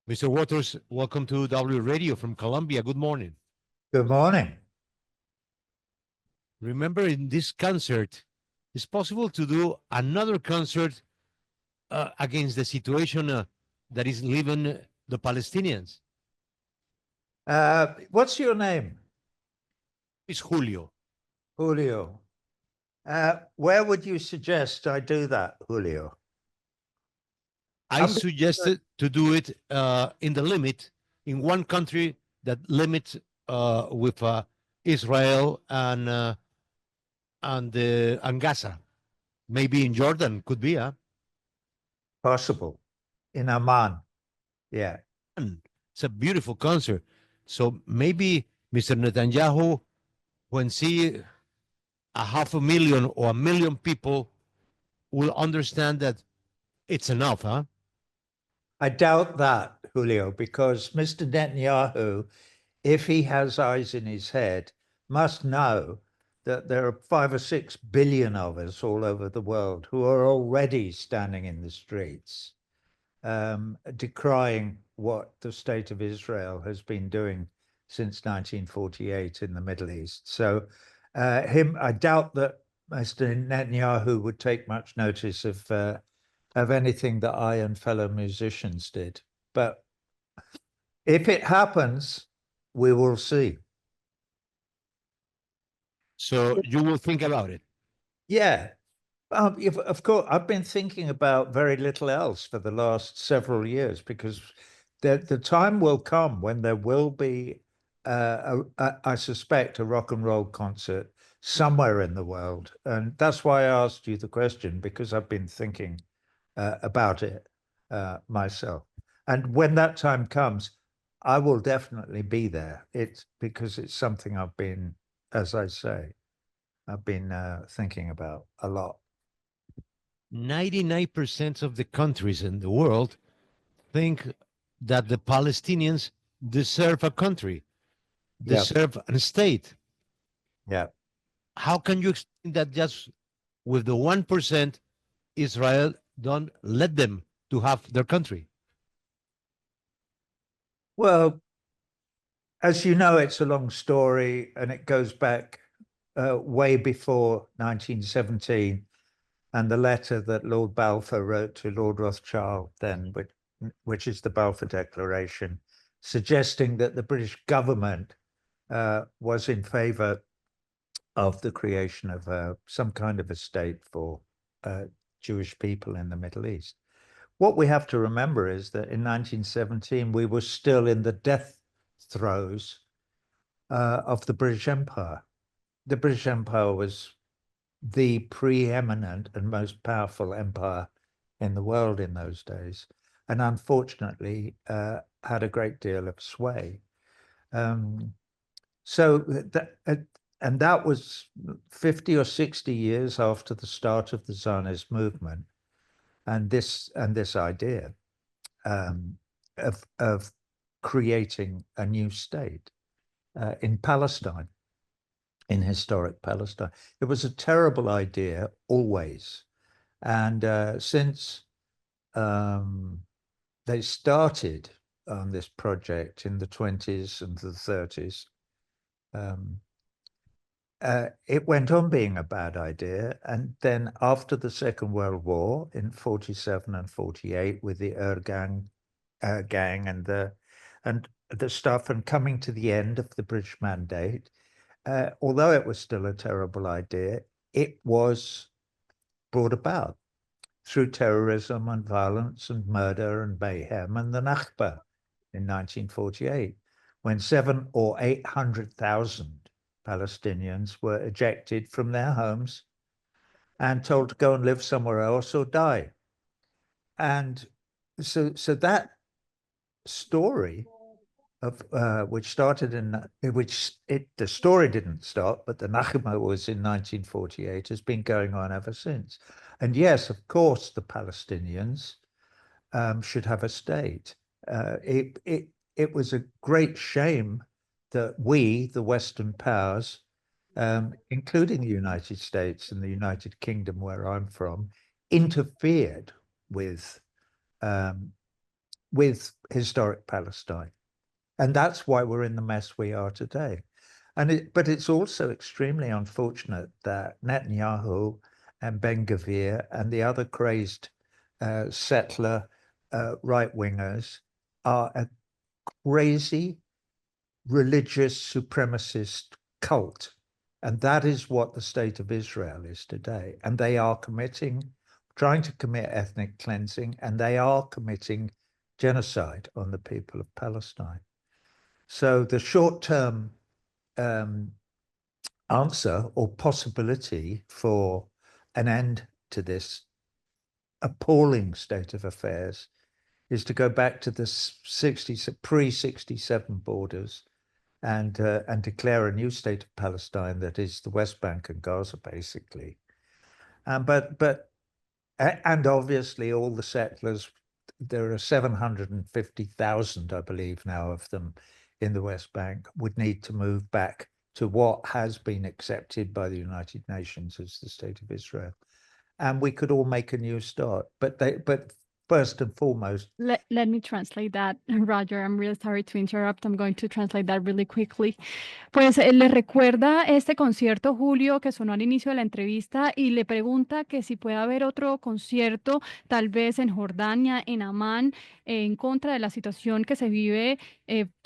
Mr. Waters, welcome to W Radio from Colombia. Good morning. Good morning. Remember, in this concert, it's possible to do another concert against the situation that is living the Palestinians. What's your name? It's Julio. Julio. Where would you suggest I do that, Julio? I suggested to do it in the limit, in one country that limits with Israel and Gaza. Maybe in Jordan, could be, huh? Possible. In Amman. Yeah. It's a beautiful concert. So maybe Mr. Netanyahu, when see 500,000 or 1 million people, will understand that it's enough, huh? I doubt that, Julio, because Mr. Netanyahu, if he has eyes in his head, must know that there are 5 or 6 billion of us all over the world who are already standing in the streets, decrying what the state of Israel has been doing since 1948 in the Middle East. So I doubt that Mr. Netanyahu would take much notice of anything that I and fellow musicians did. But if it happens, we will see. So you will think about it. Yeah. Of course, I've been thinking about very little else for the last several years, because the time will come when there will be, I suspect, a rock and roll concert somewhere in the world. And that's why I asked you the question, because I've been thinking about it myself. And when that time comes, I will definitely be there. It's because it's something I've been, as I say, I've been thinking about a lot. 99% of the countries in the world think that the Palestinians deserve a country, deserve a state. Yeah. How can you explain that just with the 1%, Israel don't let them to have their country? Well, as you know, it's a long story, and it goes back way before 1917 and the letter that Lord Balfour wrote to Lord Rothschild then, which is the Balfour Declaration, suggesting that the British government was in favor of the creation of some kind of a state for Jewish people in the Middle East. What we have to remember is that in 1917, we were still in the death throes of the British Empire. The British Empire was the preeminent and most powerful empire in the world in those days, and unfortunately had a great deal of sway. And that was 50 or 60 years after the start of the Zionist movement, and this idea of creating a new state in Palestine, in historic Palestine. It was a terrible idea always. And since they started on this project in the 20s and the 30s, it went on being a bad idea. And then after the Second World War in 47 and 48, with the gang and the stuff, and coming to the end of the British Mandate, although it was still a terrible idea, it was brought about through terrorism and violence and murder and mayhem and the Nakba in 1948, when 700,000 or 800,000 Palestinians were ejected from their homes and told to go and live somewhere else or die. And so that story of which started the story didn't start, but the Nakba was in 1948, has been going on ever since. And yes, of course, the Palestinians should have a state. It was a great shame that we, the Western powers, including the United States and the United Kingdom, where I'm from, interfered with with historic Palestine. And that's why we're in the mess we are today. But it's also extremely unfortunate that Netanyahu and Ben Gvir and the other crazed settler right-wingers are a crazy religious supremacist cult. And that is what the state of Israel is today. And they are trying to commit ethnic cleansing, and they are committing genocide on the people of Palestine. So the short-term answer or possibility for an end to this appalling state of affairs is to go back to the pre-67 borders and declare a new state of Palestine that is the West Bank and Gaza, basically. And obviously all the settlers, there are 750,000, I believe now, of them in the West Bank, would need to move back to what has been accepted by the United Nations as the State of Israel. And we could all make a new start. But first and foremost... Let me translate that, Roger. I'm really sorry to interrupt. I'm going to translate that really quickly. Pues le recuerda este concierto, Julio, que sonó al inicio de la entrevista, y le pregunta que si puede haber otro concierto, tal vez en Jordania, en Amán, en contra de la situación que se vive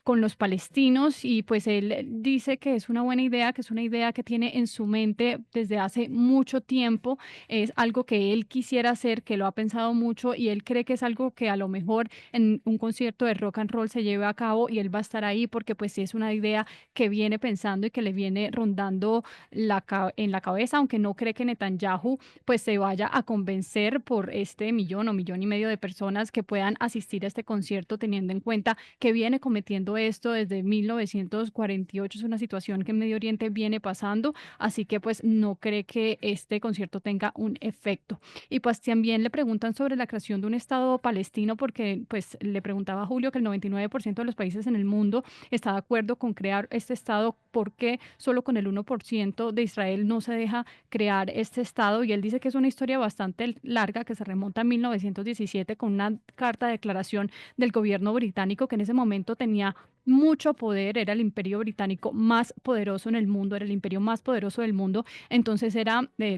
con los palestinos, y pues él dice que es una buena idea, que es una idea que tiene en su mente desde hace mucho tiempo, es algo que él quisiera hacer, que lo ha pensado mucho, y él cree que es algo que a lo mejor en un concierto de rock and roll se lleve a cabo y él va a estar ahí porque pues sí es una idea que viene pensando y que le viene rondando en la cabeza, aunque no cree que Netanyahu pues se vaya a convencer por este millón o millón y medio de personas que puedan asistir a este concierto, teniendo en cuenta que viene cometiendo esto desde 1948. Es una situación que en Medio Oriente viene pasando, así que pues no cree que este concierto tenga un efecto. Y pues también le preguntan sobre la creación de un Estado palestino, porque pues le preguntaba a Julio que el 99% de los países en el mundo está de acuerdo con crear este Estado, ¿por qué solo con el 1% de Israel no se deja crear este Estado? Y él dice que es una historia bastante larga que se remonta a 1917 con una carta de declaración del gobierno británico, que en ese momento tenía mucho poder, era el imperio británico más poderoso en el mundo, era el imperio más poderoso del mundo, entonces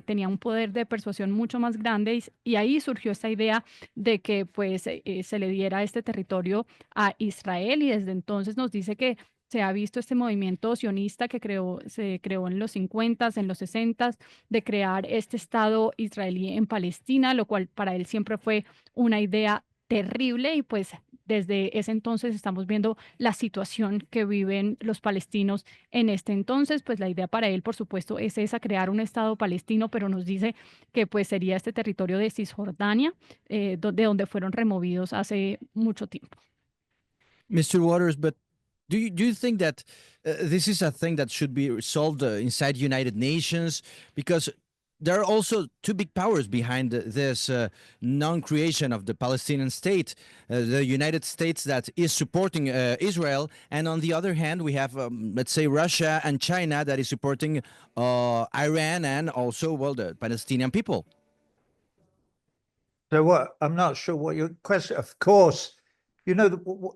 tenía un poder de persuasión mucho más grande, y ahí surgió esta idea de que pues se le diera este territorio a Israel, y desde entonces nos dice que se ha visto este movimiento sionista que se creó en los 50s, en los 60s, de crear este Estado israelí en Palestina, lo cual para él siempre fue una idea terrible, y pues desde ese entonces estamos viendo la situación que viven los palestinos en este entonces. Pues la idea para él, por supuesto, es esa, crear un Estado palestino, pero nos dice que pues sería este territorio de Cisjordania, de donde fueron removidos hace mucho tiempo. Mr. Waters, but do you think that this is a thing that should be solved inside United Nations? Because there are also two big powers behind this non-creation of the Palestinian state. The United States that is supporting Israel, and on the other hand, we have, let's say, Russia and China that is supporting Iran and also, well, the Palestinian people. So what? I'm not sure what your question. Of course, you know,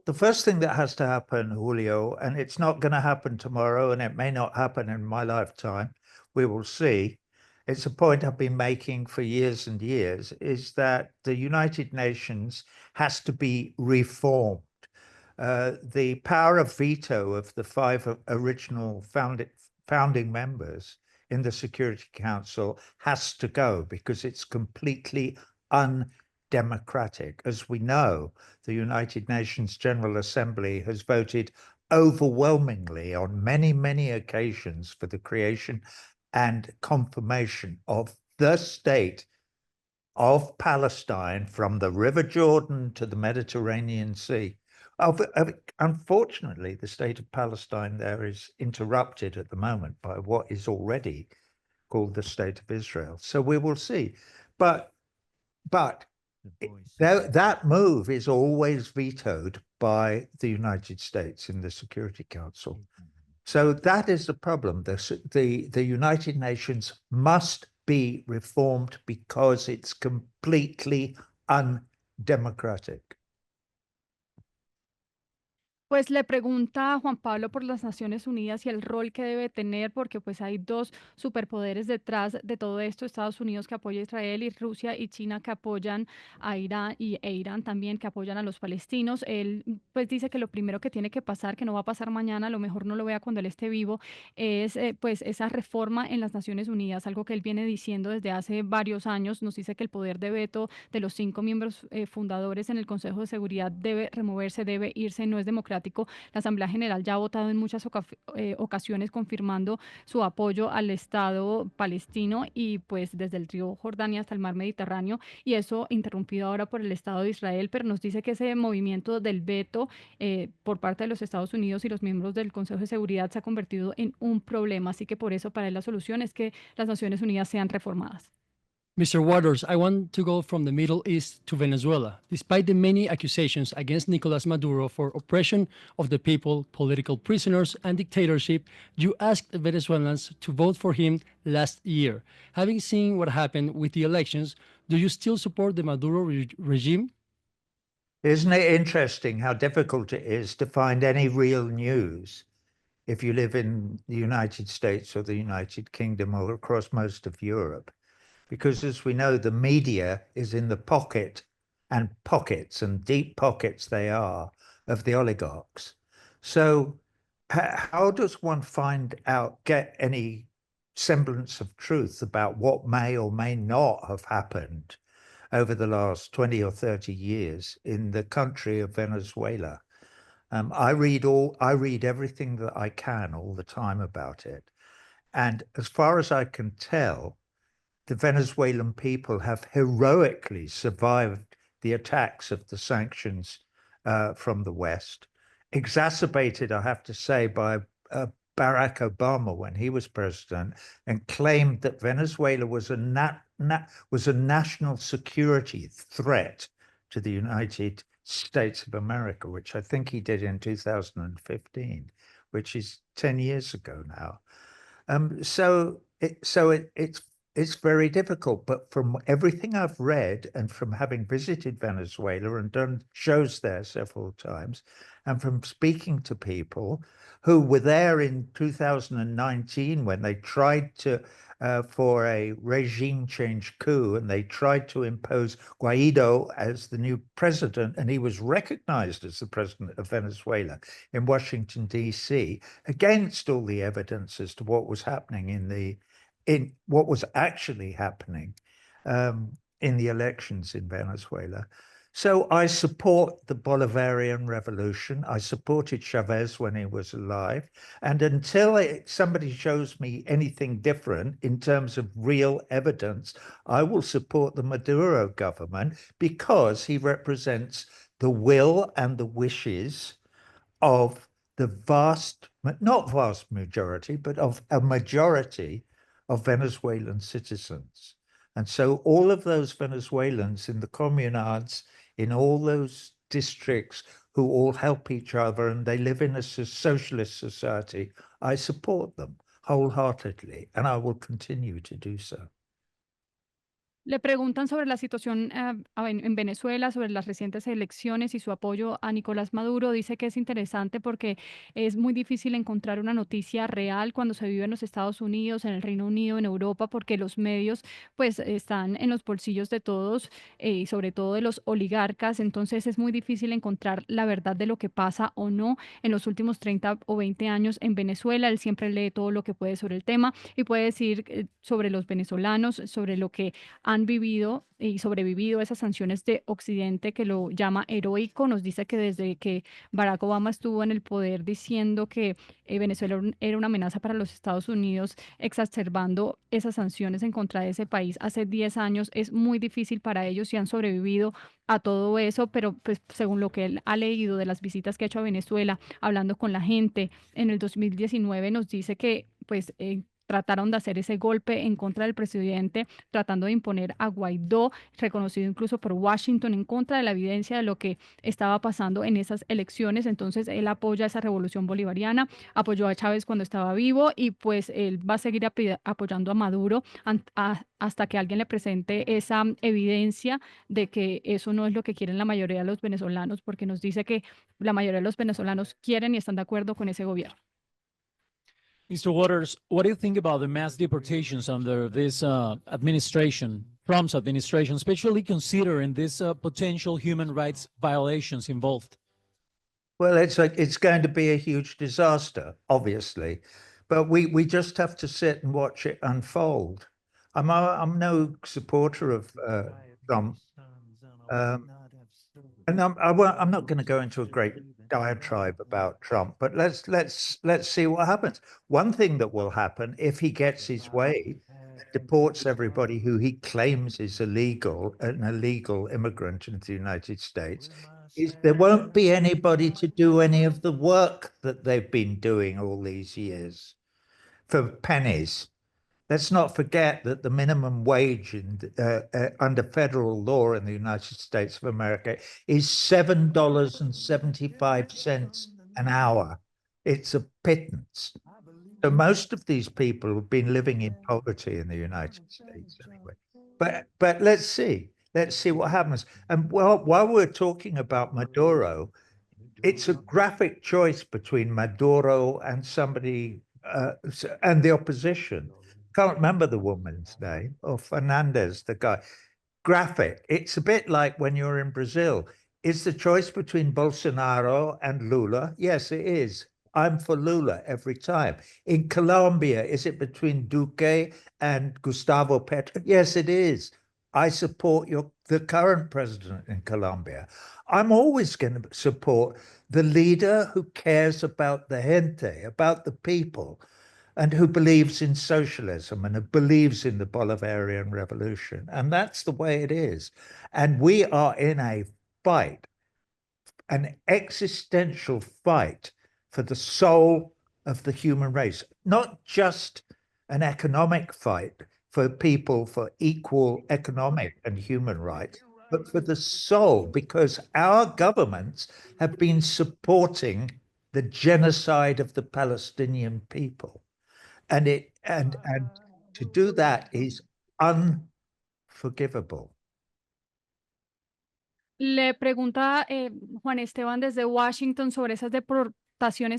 the first thing that has to happen, Julio, and it's not going to happen tomorrow, and it may not happen in my lifetime. We will see. It's a point I've been making for years and years, is that the United Nations has to be reformed. The power of veto of the 5 original founding members in the Security Council has to go, because it's completely undemocratic. As we know, the United Nations General Assembly has voted overwhelmingly on many, many occasions for the creation and confirmation of the state of Palestine from the River Jordan to the Mediterranean Sea. Unfortunately, the state of Palestine there is interrupted at the moment by what is already called the State of Israel. So we will see. But that move is always vetoed by the United States in the Security Council. So that is the problem. The United Nations must be reformed because it's completely undemocratic. Pues le pregunta a Juan Pablo por las Naciones Unidas y el rol que debe tener, porque pues hay dos superpoderes detrás de todo esto, Estados Unidos que apoya a Israel y Rusia y China que apoyan a Irán e Irán también que apoyan a los palestinos. Él pues dice que lo primero que tiene que pasar, que no va a pasar mañana, a lo mejor no lo vea cuando él esté vivo, es pues esa reforma en las Naciones Unidas, algo que él viene diciendo desde hace varios años. Nos dice que el poder de veto de los 5 miembros fundadores en el Consejo de Seguridad debe removerse, debe irse, no es democrático. La Asamblea General ya ha votado en muchas ocasiones confirmando su apoyo al Estado palestino y pues desde el río Jordania hasta el mar Mediterráneo, y eso interrumpido ahora por el Estado de Israel, pero nos dice que ese movimiento del veto por parte de los Estados Unidos y los miembros del Consejo de Seguridad se ha convertido en un problema, así que por eso para él la solución es que las Naciones Unidas sean reformadas. Mr. Waters, I want to go from the Middle East to Venezuela. Despite the many accusations against Nicolas Maduro for oppression of the people, political prisoners, and dictatorship, you asked Venezuelans to vote for him last year. Having seen what happened with the elections, do you still support the Maduro regime? Isn't it interesting how difficult it is to find any real news if you live in the United States or the United Kingdom or across most of Europe? Because as we know, the media is in the pocket and pockets, and deep pockets they are, of the oligarchs. So how does one get any semblance of truth about what may or may not have happened over the last 20 or 30 years in the country of Venezuela? I read everything that I can all the time about it. And as far as I can tell, the Venezuelan people have heroically survived the attacks of the sanctions from the West, exacerbated, I have to say, by Barack Obama when he was president, and claimed that Venezuela was a national security threat to the United States of America, which I think he did in 2015, which is 10 years ago now. It's very difficult, but from everything I've read and from having visited Venezuela and done shows there several times, and from speaking to people who were there in 2019 when they tried to, for a regime change coup, and they tried to impose Guaido as the new president, and he was recognized as the president of Venezuela in Washington, D.C., against all the evidence as to what was happening in what was actually happening in the elections in Venezuela. So I support the Bolivarian revolution. I supported Chavez when he was alive. And until somebody shows me anything different in terms of real evidence, I will support the Maduro government because he represents the will and the wishes of the not vast majority, but of a majority of Venezuelan citizens. And so all of those Venezuelans in the communards, in all those districts who all help each other and they live in a socialist society, I support them wholeheartedly, and I will continue to do so. Le preguntan sobre la situación en Venezuela, sobre las recientes elecciones y su apoyo a Nicolás Maduro. Dice que es interesante porque es muy difícil encontrar una noticia real cuando se vive en los Estados Unidos, en el Reino Unido, en Europa, porque los medios pues están en los bolsillos de todos y sobre todo de los oligarcas. Entonces es muy difícil encontrar la verdad de lo que pasa o no en los últimos 30 o 20 años en Venezuela. Él siempre lee todo lo que puede sobre el tema y puede decir sobre los venezolanos, sobre lo que han vivido y sobrevivido a esas sanciones de Occidente, que lo llama heroico. Nos dice que desde que Barack Obama estuvo en el poder diciendo que Venezuela era una amenaza para los Estados Unidos, exacerbando esas sanciones en contra de ese país hace 10 años, es muy difícil para ellos y han sobrevivido a todo eso, pero pues según lo que él ha leído de las visitas que ha hecho a Venezuela, hablando con la gente, en el 2019 nos dice que pues trataron de hacer ese golpe en contra del presidente, tratando de imponer a Guaidó, reconocido incluso por Washington, en contra de la evidencia de lo que estaba pasando en esas elecciones. Entonces él apoya esa revolución bolivariana, apoyó a Chávez cuando estaba vivo y pues él va a seguir apoyando a Maduro hasta que alguien le presente esa evidencia de que eso no es lo que quieren la mayoría de los venezolanos, porque nos dice que la mayoría de los venezolanos quieren y están de acuerdo con ese gobierno. Mr. Waters, what do you think about the mass deportations under this administration, Trump's administration, especially considering these potential human rights violations involved? Well, it's going to be a huge disaster, obviously, but we just have to sit and watch it unfold. I'm no supporter of Trump, and I'm not going to go into a great diatribe about Trump, but let's see what happens. One thing that will happen if he gets his way, deports everybody who he claims is an illegal immigrant into the United States, is there won't be anybody to do any of the work that they've been doing all these years for pennies. Let's not forget that the minimum wage under federal law in the United States of America is $7.75 an hour. It's a pittance. So most of these people have been living in poverty in the United States anyway. But let's see what happens. And while we're talking about Maduro, it's a graphic choice between Maduro and somebody and the opposition. Can't remember the woman's name, or Fernandez, the guy. Graphic. It's a bit like when you're in Brazil. Is the choice between Bolsonaro and Lula? Yes, it is. I'm for Lula every time. In Colombia, is it between Duque and Gustavo Petro? Yes, it is. I support the current president in Colombia. I'm always going to support the leader who cares about the gente, about the people, and who believes in socialism and who believes in the Bolivarian Revolution. And that's the way it is. And we are in a fight, an existential fight for the soul of the human race, not just an economic fight for people for equal economic and human rights, but for the soul, because our governments have been supporting the genocide of the Palestinian people. And to do that is unforgivable. Le pregunta Juan Esteban desde Washington sobre esas deportaciones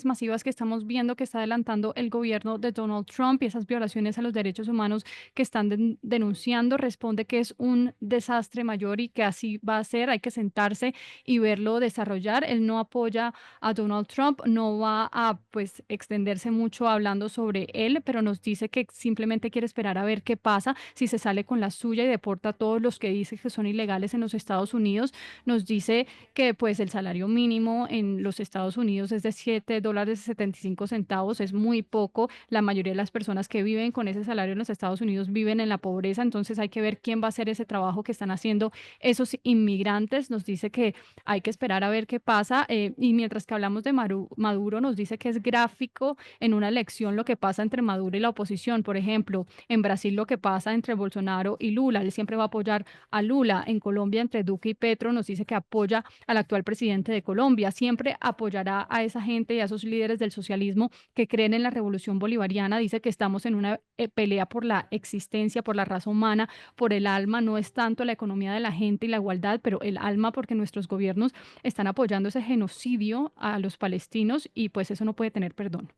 masivas que estamos viendo que está adelantando el gobierno de Donald Trump y esas violaciones a los derechos humanos que están denunciando. Responde que es un desastre mayor y que así va a ser. Hay que sentarse y verlo desarrollar. Él no apoya a Donald Trump, no va a pues extenderse mucho hablando sobre él, pero nos dice que simplemente quiere esperar a ver qué pasa si se sale con la suya y deporta a todos los que dice que son ilegales en los Estados Unidos. Nos dice que pues el salario mínimo en los Estados Unidos es de $7.75, es muy poco. La mayoría de las personas que viven con ese salario en los Estados Unidos viven en la pobreza, entonces hay que ver quién va a hacer ese trabajo que están haciendo esos inmigrantes. Nos dice que hay que esperar a ver qué pasa y mientras que hablamos de Maduro, nos dice que es gráfico en una elección lo que pasa entre Maduro y la oposición. Por ejemplo, en Brasil lo que pasa entre Bolsonaro y Lula, él siempre va a apoyar a Lula. En Colombia entre Duque y Petro nos dice que apoya al actual presidente de Colombia, siempre apoyará a esa gente y a esos líderes del socialismo que creen en la revolución bolivariana. Dice que estamos en una pelea por la existencia, por la raza humana, por el alma, no es tanto la economía de la gente y la igualdad, pero el alma, porque nuestros gobiernos están apoyando ese genocidio a los palestinos y pues eso no puede tener perdón.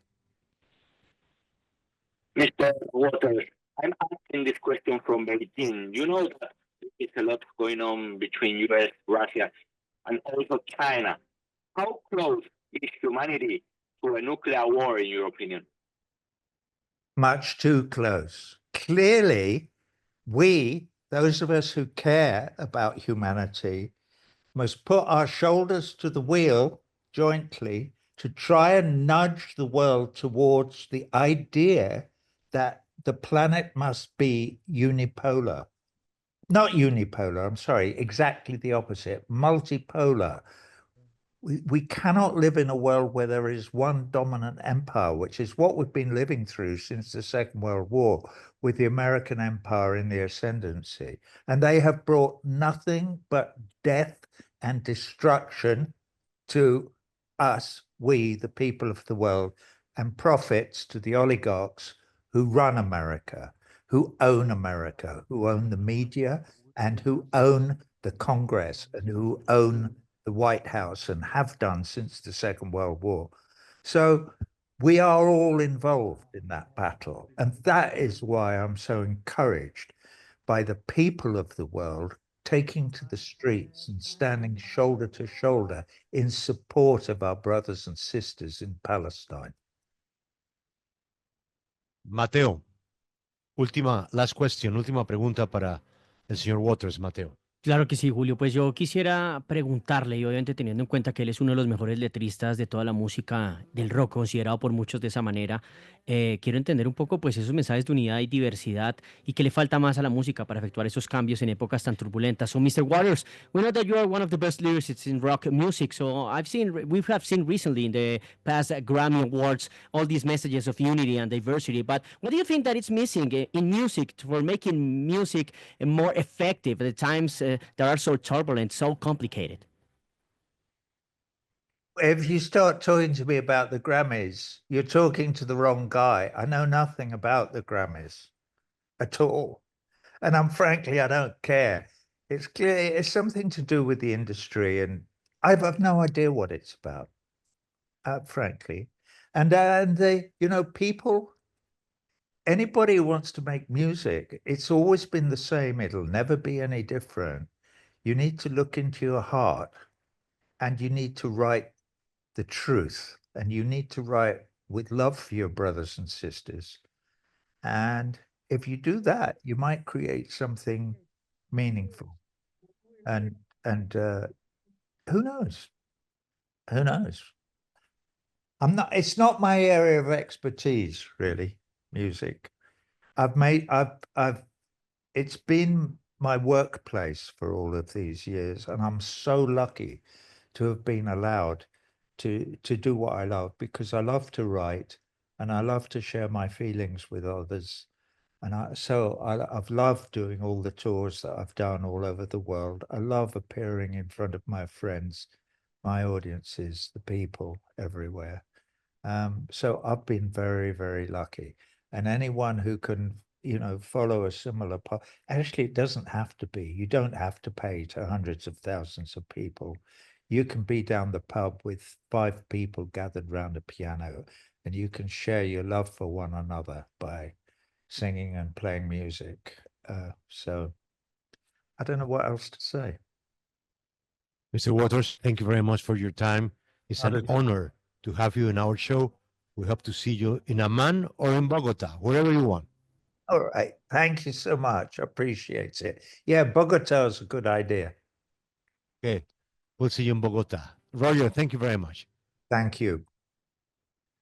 Mr. Waters, I'm asking this question from Beijing. You know that there's a lot going on between US, Russia, and also China. How close is humanity to a nuclear war, in your opinion? Much too close. Clearly, we, those of us who care about humanity, must put our shoulders to the wheel jointly to try and nudge the world towards the idea that the planet must be unipolar. Not unipolar, I'm sorry, exactly the opposite, multipolar. we cannot live in a world where there is one dominant empire, which is what we've been living through since the Second World War, with the American empire in the ascendancy. And they have brought nothing but death and destruction to us, we, the people of the world, and profits to the oligarchs who run America, who own America, who own the media, and who own the Congress, and who own the White House, and have done since the Second World War. So we are all involved in that battle. And that is why I'm so encouraged by the people of the world taking to the streets and standing shoulder to shoulder in support of our brothers and sisters in Palestine. Mateo, last question, última pregunta para el señor Waters, Mateo. Claro que sí, Julio. Pues yo quisiera preguntarle, y obviamente teniendo en cuenta que él es uno de los mejores letristas de toda la música del rock, considerado por muchos de esa manera, quiero entender un poco pues esos mensajes de unidad y diversidad y qué le falta más a la música para efectuar esos cambios en épocas tan turbulentas. So, Mr. Waters, we know that you are one of the best lyricists in rock music. So we have seen recently in the past Grammy Awards all these messages of unity and diversity. But what do you think that it's missing in music for making music more effective at the times that are so turbulent, so complicated? If you start talking to me about the Grammys, you're talking to the wrong guy. I know nothing about the Grammys at all. And frankly, I don't care. It's clear it's something to do with the industry, and I've no idea what it's about, frankly. And they, people, anybody who wants to make music, it's always been the same. It'll never be any different. You need to look into your heart, and you need to write the truth, and you need to write with love for your brothers and sisters. And if you do that, you might create something meaningful. And who knows? Who knows? It's not my area of expertise, really, music. It's been my workplace for all of these years, and I'm so lucky to have been allowed to do what I love, because I love to write and I love to share my feelings with others. And I've loved doing all the tours that I've done all over the world. I love appearing in front of my friends, my audiences, the people everywhere. So I've been very, very lucky. And anyone who can, follow a similar path, actually, it doesn't have to be. You don't have to pay to hundreds of thousands of people. You can be down the pub with 5 people gathered round a piano, and you can share your love for one another by singing and playing music. So I don't know what else to say. Mr. Waters, thank you very much for your time. It's an honor to have you in our show. We hope to see you in Amman or in Bogota, wherever you want. All right. Thank you so much. I appreciate it. Yeah, Bogota is a good idea. Okay. We'll see you in Bogota. Roger, thank you very much. Thank you.